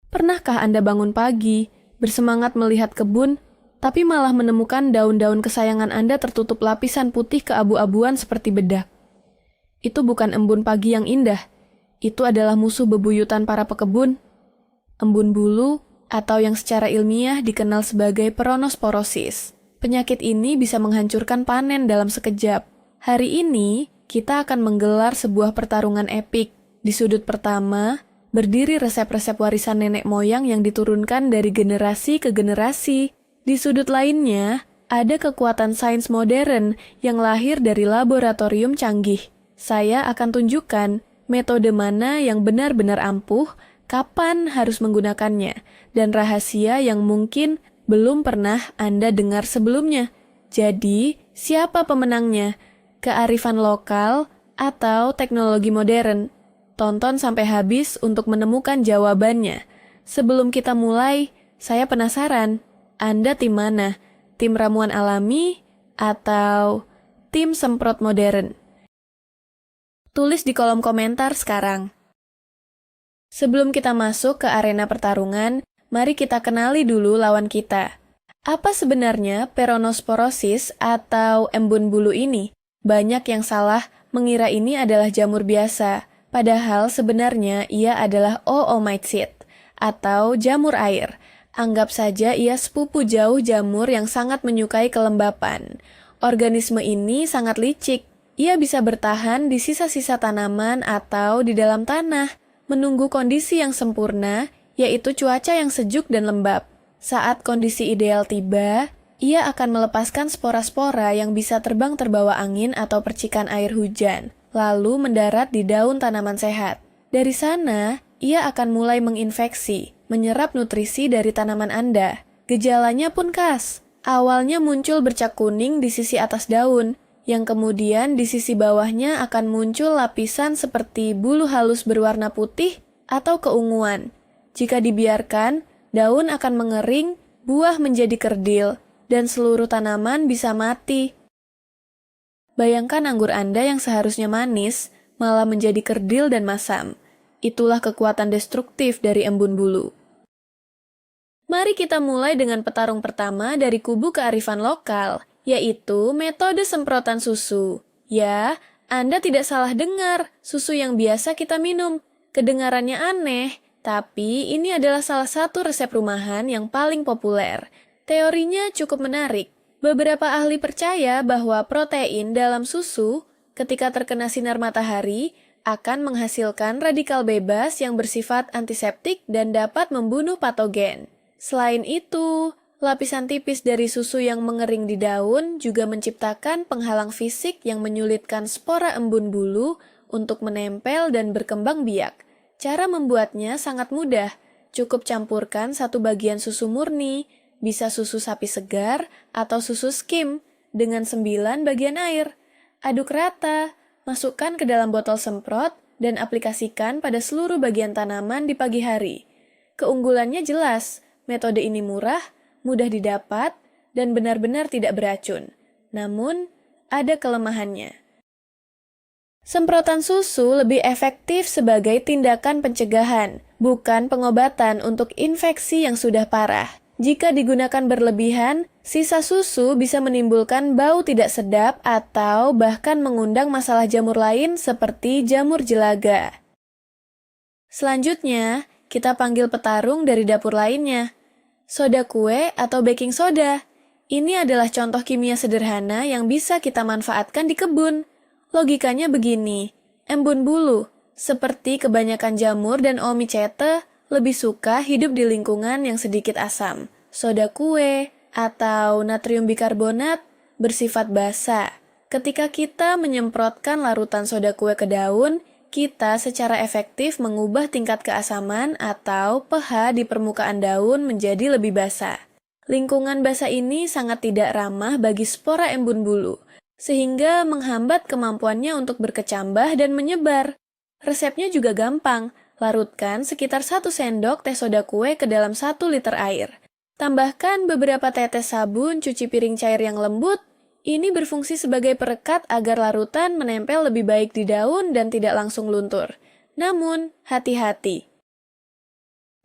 Pernahkah Anda bangun pagi, bersemangat melihat kebun, tapi malah menemukan daun-daun kesayangan Anda tertutup lapisan putih keabu-abuan seperti bedak? Itu bukan embun pagi yang indah, itu adalah musuh bebuyutan para pekebun. Embun bulu, atau yang secara ilmiah dikenal sebagai peronosporosis. Penyakit ini bisa menghancurkan panen dalam sekejap. Hari ini, kita akan menggelar sebuah pertarungan epik. Di sudut pertama, berdiri resep-resep warisan nenek moyang yang diturunkan dari generasi ke generasi. Di sudut lainnya, ada kekuatan sains modern yang lahir dari laboratorium canggih. Saya akan tunjukkan metode mana yang benar-benar ampuh, kapan harus menggunakannya, dan rahasia yang mungkin belum pernah Anda dengar sebelumnya. Jadi, siapa pemenangnya? Kearifan lokal atau teknologi modern? Tonton sampai habis untuk menemukan jawabannya. Sebelum kita mulai, saya penasaran, Anda tim mana? Tim ramuan alami atau tim semprot modern? Tulis di kolom komentar sekarang. Sebelum kita masuk ke arena pertarungan, mari kita kenali dulu lawan kita. Apa sebenarnya peronosporosis atau embun bulu ini? Banyak yang salah mengira ini adalah jamur biasa, padahal sebenarnya ia adalah oomycete atau jamur air. Anggap saja ia sepupu jauh jamur yang sangat menyukai kelembapan. Organisme ini sangat licik. Ia bisa bertahan di sisa-sisa tanaman atau di dalam tanah, menunggu kondisi yang sempurna, yaitu cuaca yang sejuk dan lembab. Saat kondisi ideal tiba, ia akan melepaskan spora-spora yang bisa terbang terbawa angin atau percikan air hujan, lalu mendarat di daun tanaman sehat. Dari sana, ia akan mulai menginfeksi, menyerap nutrisi dari tanaman Anda. Gejalanya pun khas. Awalnya muncul bercak kuning di sisi atas daun, yang kemudian di sisi bawahnya akan muncul lapisan seperti bulu halus berwarna putih atau keunguan. Jika dibiarkan, daun akan mengering, buah menjadi kerdil, dan seluruh tanaman bisa mati. Bayangkan anggur Anda yang seharusnya manis, malah menjadi kerdil dan masam. Itulah kekuatan destruktif dari embun bulu. Mari kita mulai dengan petarung pertama dari kubu kearifan lokal, yaitu metode semprotan susu. Ya, Anda tidak salah dengar, susu yang biasa kita minum. Kedengarannya aneh, tapi ini adalah salah satu resep rumahan yang paling populer. Teorinya cukup menarik. Beberapa ahli percaya bahwa protein dalam susu, ketika terkena sinar matahari, akan menghasilkan radikal bebas yang bersifat antiseptik dan dapat membunuh patogen. Selain itu, lapisan tipis dari susu yang mengering di daun juga menciptakan penghalang fisik yang menyulitkan spora embun bulu untuk menempel dan berkembang biak. Cara membuatnya sangat mudah. Cukup campurkan satu bagian susu murni, bisa susu sapi segar atau susu skim, dengan 9 bagian air. Aduk rata, masukkan ke dalam botol semprot, dan aplikasikan pada seluruh bagian tanaman di pagi hari. Keunggulannya jelas, metode ini murah, mudah didapat, dan benar-benar tidak beracun. Namun, ada kelemahannya. Semprotan susu lebih efektif sebagai tindakan pencegahan, bukan pengobatan untuk infeksi yang sudah parah. Jika digunakan berlebihan, sisa susu bisa menimbulkan bau tidak sedap atau bahkan mengundang masalah jamur lain seperti jamur jelaga. Selanjutnya, kita panggil petarung dari dapur lainnya. Soda kue atau baking soda. Ini adalah contoh kimia sederhana yang bisa kita manfaatkan di kebun. Logikanya begini, embun bulu, seperti kebanyakan jamur dan oomycete, lebih suka hidup di lingkungan yang sedikit asam. Soda kue atau natrium bikarbonat bersifat basa. Ketika kita menyemprotkan larutan soda kue ke daun, kita secara efektif mengubah tingkat keasaman atau pH di permukaan daun menjadi lebih basa. Lingkungan basa ini sangat tidak ramah bagi spora embun bulu, sehingga menghambat kemampuannya untuk berkecambah dan menyebar. Resepnya juga gampang, larutkan sekitar 1 sendok teh soda kue ke dalam 1 liter air. Tambahkan beberapa tetes sabun cuci piring cair yang lembut. Ini berfungsi sebagai perekat agar larutan menempel lebih baik di daun dan tidak langsung luntur. Namun, hati-hati.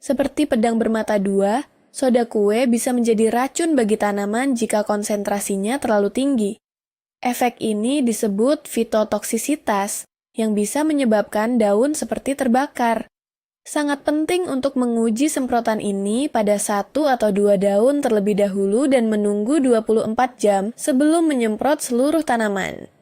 Seperti pedang bermata dua, soda kue bisa menjadi racun bagi tanaman jika konsentrasinya terlalu tinggi. Efek ini disebut fitotoksisitas, yang bisa menyebabkan daun seperti terbakar. Sangat penting untuk menguji semprotan ini pada 1 atau 2 daun terlebih dahulu dan menunggu 24 jam sebelum menyemprot seluruh tanaman.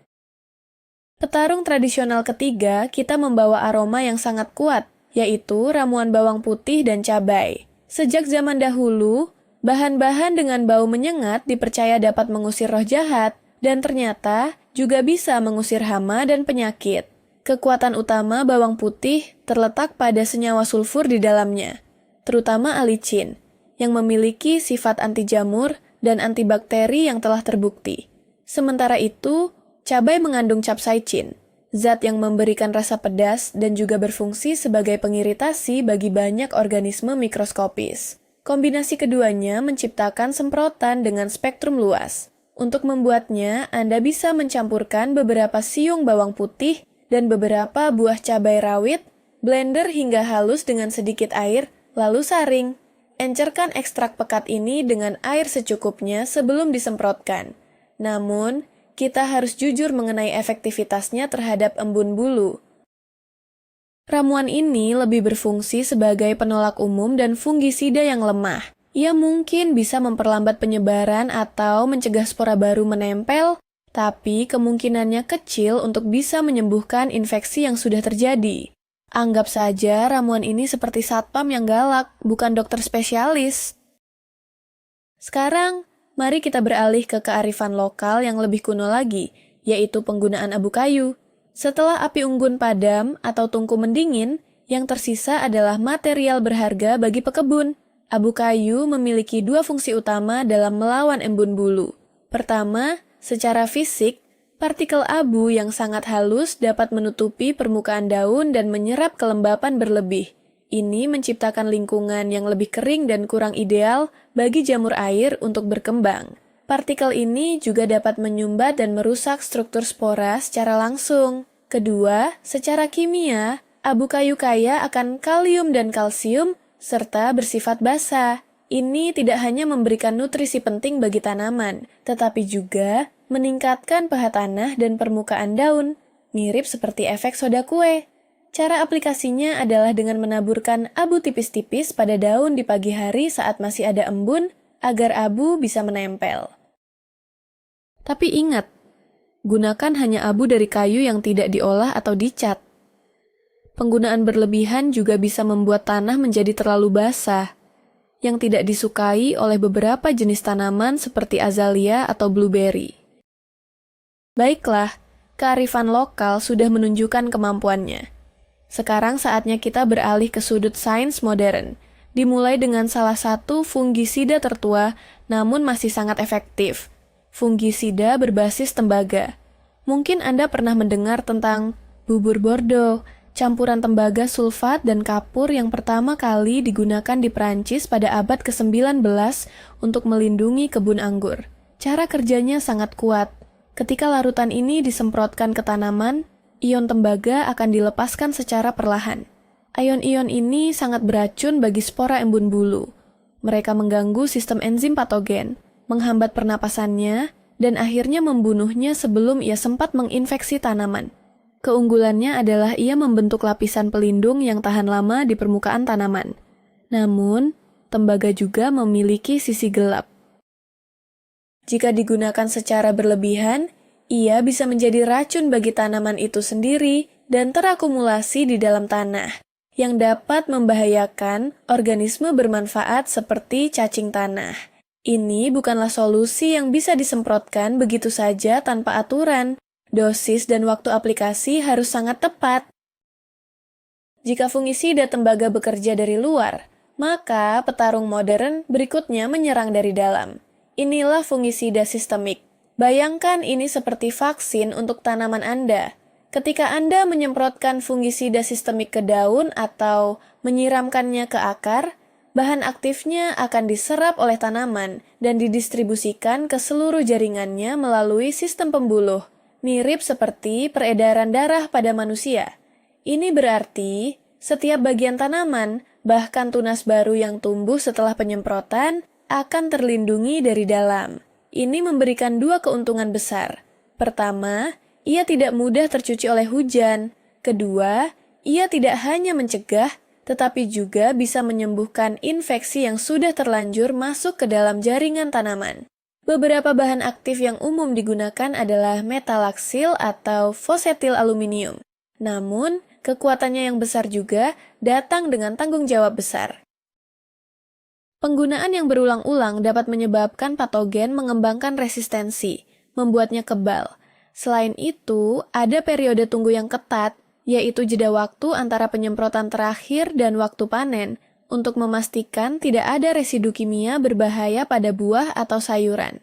Petarung tradisional ketiga, kita membawa aroma yang sangat kuat, yaitu ramuan bawang putih dan cabai. Sejak zaman dahulu, bahan-bahan dengan bau menyengat dipercaya dapat mengusir roh jahat, dan ternyata juga bisa mengusir hama dan penyakit. Kekuatan utama bawang putih terletak pada senyawa sulfur di dalamnya, terutama alicin, yang memiliki sifat anti jamur dan antibakteri yang telah terbukti. Sementara itu, cabai mengandung capsaicin, zat yang memberikan rasa pedas dan juga berfungsi sebagai pengiritasi bagi banyak organisme mikroskopis. Kombinasi keduanya menciptakan semprotan dengan spektrum luas. Untuk membuatnya, Anda bisa mencampurkan beberapa siung bawang putih dan beberapa buah cabai rawit, blender hingga halus dengan sedikit air, lalu saring. Encerkan ekstrak pekat ini dengan air secukupnya sebelum disemprotkan. Namun, kita harus jujur mengenai efektivitasnya terhadap embun bulu. Ramuan ini lebih berfungsi sebagai penolak umum dan fungisida yang lemah. Ia mungkin bisa memperlambat penyebaran atau mencegah spora baru menempel, tapi kemungkinannya kecil untuk bisa menyembuhkan infeksi yang sudah terjadi. Anggap saja ramuan ini seperti satpam yang galak, bukan dokter spesialis. Sekarang, mari kita beralih ke kearifan lokal yang lebih kuno lagi, yaitu penggunaan abu kayu. Setelah api unggun padam atau tungku mendingin, yang tersisa adalah material berharga bagi pekebun. Abu kayu memiliki 2 fungsi utama dalam melawan embun bulu. Pertama, secara fisik, partikel abu yang sangat halus dapat menutupi permukaan daun dan menyerap kelembapan berlebih. Ini menciptakan lingkungan yang lebih kering dan kurang ideal bagi jamur air untuk berkembang. Partikel ini juga dapat menyumbat dan merusak struktur spora secara langsung. Kedua, secara kimia, abu kayu kaya akan kalium dan kalsium serta bersifat basa. Ini tidak hanya memberikan nutrisi penting bagi tanaman, tetapi juga meningkatkan pH tanah dan permukaan daun, mirip seperti efek soda kue. Cara aplikasinya adalah dengan menaburkan abu tipis-tipis pada daun di pagi hari saat masih ada embun, agar abu bisa menempel. Tapi ingat, gunakan hanya abu dari kayu yang tidak diolah atau dicat. Penggunaan berlebihan juga bisa membuat tanah menjadi terlalu basah, yang tidak disukai oleh beberapa jenis tanaman seperti azalea atau blueberry. Baiklah, kearifan lokal sudah menunjukkan kemampuannya. Sekarang saatnya kita beralih ke sudut sains modern, dimulai dengan salah satu fungisida tertua namun masih sangat efektif, fungisida berbasis tembaga. Mungkin Anda pernah mendengar tentang bubur Bordeaux, campuran tembaga sulfat dan kapur yang pertama kali digunakan di Prancis pada abad ke-19 untuk melindungi kebun anggur. Cara kerjanya sangat kuat. Ketika larutan ini disemprotkan ke tanaman, ion tembaga akan dilepaskan secara perlahan. Ion-ion ini sangat beracun bagi spora embun bulu. Mereka mengganggu sistem enzim patogen, menghambat pernapasannya, dan akhirnya membunuhnya sebelum ia sempat menginfeksi tanaman. Keunggulannya adalah ia membentuk lapisan pelindung yang tahan lama di permukaan tanaman. Namun, tembaga juga memiliki sisi gelap. Jika digunakan secara berlebihan, ia bisa menjadi racun bagi tanaman itu sendiri dan terakumulasi di dalam tanah, yang dapat membahayakan organisme bermanfaat seperti cacing tanah. Ini bukanlah solusi yang bisa disemprotkan begitu saja tanpa aturan. Dosis dan waktu aplikasi harus sangat tepat. Jika fungisida tembaga bekerja dari luar, maka petarung modern berikutnya menyerang dari dalam. Inilah fungisida sistemik. Bayangkan ini seperti vaksin untuk tanaman Anda. Ketika Anda menyemprotkan fungisida sistemik ke daun atau menyiramkannya ke akar, bahan aktifnya akan diserap oleh tanaman dan didistribusikan ke seluruh jaringannya melalui sistem pembuluh. Mirip seperti peredaran darah pada manusia. Ini berarti setiap bagian tanaman Bahkan tunas baru yang tumbuh setelah penyemprotan akan terlindungi dari dalam. Ini memberikan dua keuntungan besar. Pertama, ia tidak mudah tercuci oleh hujan. Kedua, ia tidak hanya mencegah, tetapi juga bisa menyembuhkan infeksi yang sudah terlanjur masuk ke dalam jaringan tanaman. Beberapa bahan aktif yang umum digunakan adalah metalaksil atau fossetil aluminium. Namun, kekuatannya yang besar juga datang dengan tanggung jawab besar. Penggunaan yang berulang-ulang dapat menyebabkan patogen mengembangkan resistensi, membuatnya kebal. Selain itu, ada periode tunggu yang ketat, yaitu jeda waktu antara penyemprotan terakhir dan waktu panen, untuk memastikan tidak ada residu kimia berbahaya pada buah atau sayuran.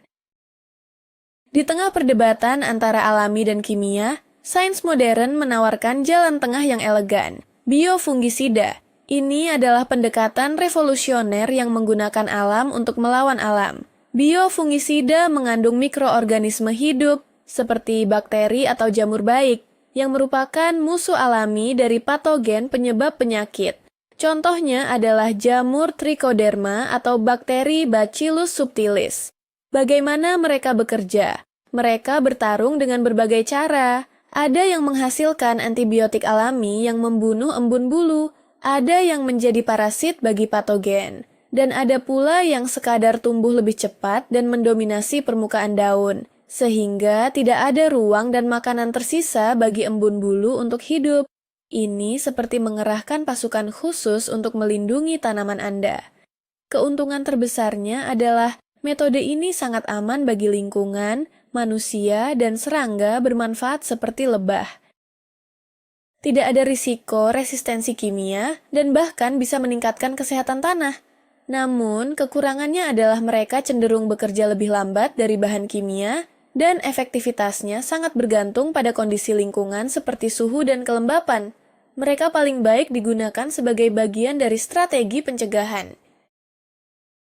Di tengah perdebatan antara alami dan kimia, sains modern menawarkan jalan tengah yang elegan, biofungisida. Ini adalah pendekatan revolusioner yang menggunakan alam untuk melawan alam. Biofungisida mengandung mikroorganisme hidup, seperti bakteri atau jamur baik, yang merupakan musuh alami dari patogen penyebab penyakit. Contohnya adalah jamur Trichoderma atau bakteri Bacillus subtilis. Bagaimana mereka bekerja? Mereka bertarung dengan berbagai cara. Ada yang menghasilkan antibiotik alami yang membunuh embun bulu, ada yang menjadi parasit bagi patogen, dan ada pula yang sekadar tumbuh lebih cepat dan mendominasi permukaan daun, sehingga tidak ada ruang dan makanan tersisa bagi embun bulu untuk hidup. Ini seperti mengerahkan pasukan khusus untuk melindungi tanaman Anda. Keuntungan terbesarnya adalah metode ini sangat aman bagi lingkungan, manusia, dan serangga bermanfaat seperti lebah. Tidak ada risiko resistensi kimia dan bahkan bisa meningkatkan kesehatan tanah. Namun, kekurangannya adalah mereka cenderung bekerja lebih lambat dari bahan kimia dan efektivitasnya sangat bergantung pada kondisi lingkungan seperti suhu dan kelembapan. Mereka paling baik digunakan sebagai bagian dari strategi pencegahan.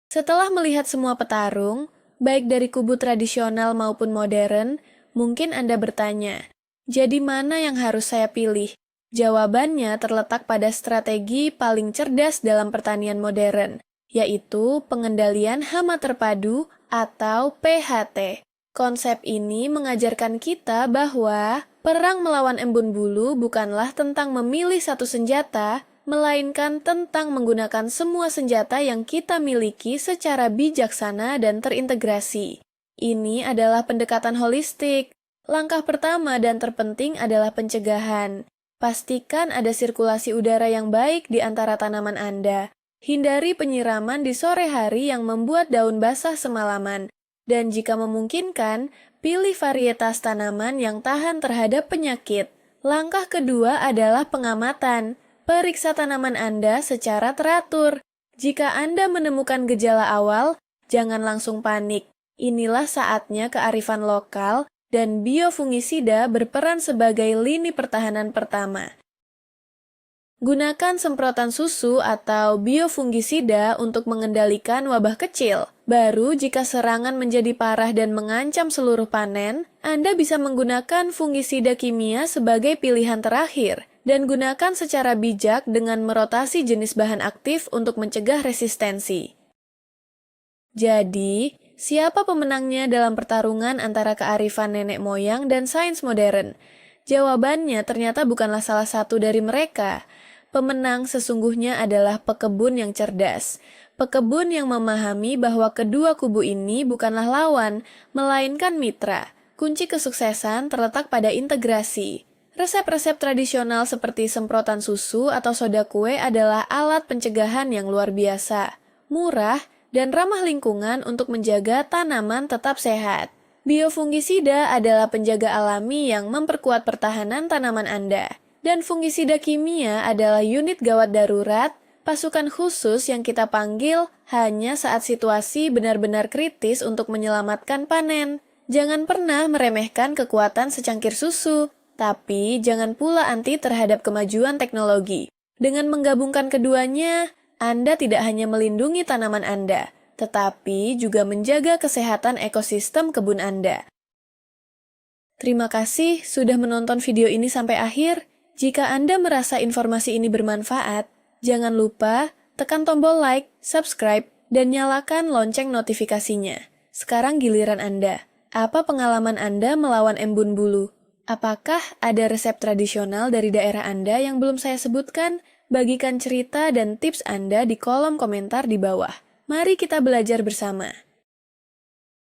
Setelah melihat semua petarung, baik dari kubu tradisional maupun modern, mungkin Anda bertanya, jadi mana yang harus saya pilih? Jawabannya terletak pada strategi paling cerdas dalam pertanian modern, yaitu pengendalian hama terpadu atau PHT. Konsep ini mengajarkan kita bahwa perang melawan embun bulu bukanlah tentang memilih satu senjata, melainkan tentang menggunakan semua senjata yang kita miliki secara bijaksana dan terintegrasi. Ini adalah pendekatan holistik. Langkah pertama dan terpenting adalah pencegahan. Pastikan ada sirkulasi udara yang baik di antara tanaman Anda. Hindari penyiraman di sore hari yang membuat daun basah semalaman. Dan jika memungkinkan, pilih varietas tanaman yang tahan terhadap penyakit. Langkah kedua adalah pengamatan. Periksa tanaman Anda secara teratur. Jika Anda menemukan gejala awal, jangan langsung panik. Inilah saatnya kearifan lokal dan biofungisida berperan sebagai lini pertahanan pertama. Gunakan semprotan susu atau biofungisida untuk mengendalikan wabah kecil. Baru jika serangan menjadi parah dan mengancam seluruh panen, Anda bisa menggunakan fungisida kimia sebagai pilihan terakhir, dan gunakan secara bijak dengan merotasi jenis bahan aktif untuk mencegah resistensi. Jadi, siapa pemenangnya dalam pertarungan antara kearifan nenek moyang dan sains modern? Jawabannya ternyata bukanlah salah satu dari mereka. Pemenang sesungguhnya adalah pekebun yang cerdas. Pekebun yang memahami bahwa kedua kubu ini bukanlah lawan, melainkan mitra. Kunci kesuksesan terletak pada integrasi. Resep-resep tradisional seperti semprotan susu atau soda kue adalah alat pencegahan yang luar biasa, murah, dan ramah lingkungan untuk menjaga tanaman tetap sehat. Biofungisida adalah penjaga alami yang memperkuat pertahanan tanaman Anda. Dan fungisida kimia adalah unit gawat darurat, pasukan khusus yang kita panggil hanya saat situasi benar-benar kritis untuk menyelamatkan panen. Jangan pernah meremehkan kekuatan secangkir susu, tapi jangan pula anti terhadap kemajuan teknologi. Dengan menggabungkan keduanya, Anda tidak hanya melindungi tanaman Anda, tetapi juga menjaga kesehatan ekosistem kebun Anda. Terima kasih sudah menonton video ini sampai akhir. Jika Anda merasa informasi ini bermanfaat, jangan lupa Tekan tombol like, subscribe, dan nyalakan lonceng notifikasinya. Sekarang giliran Anda. Apa pengalaman Anda melawan embun bulu? Apakah ada resep tradisional dari daerah Anda yang belum saya sebutkan? Bagikan cerita dan tips Anda di kolom komentar di bawah. Mari kita belajar bersama.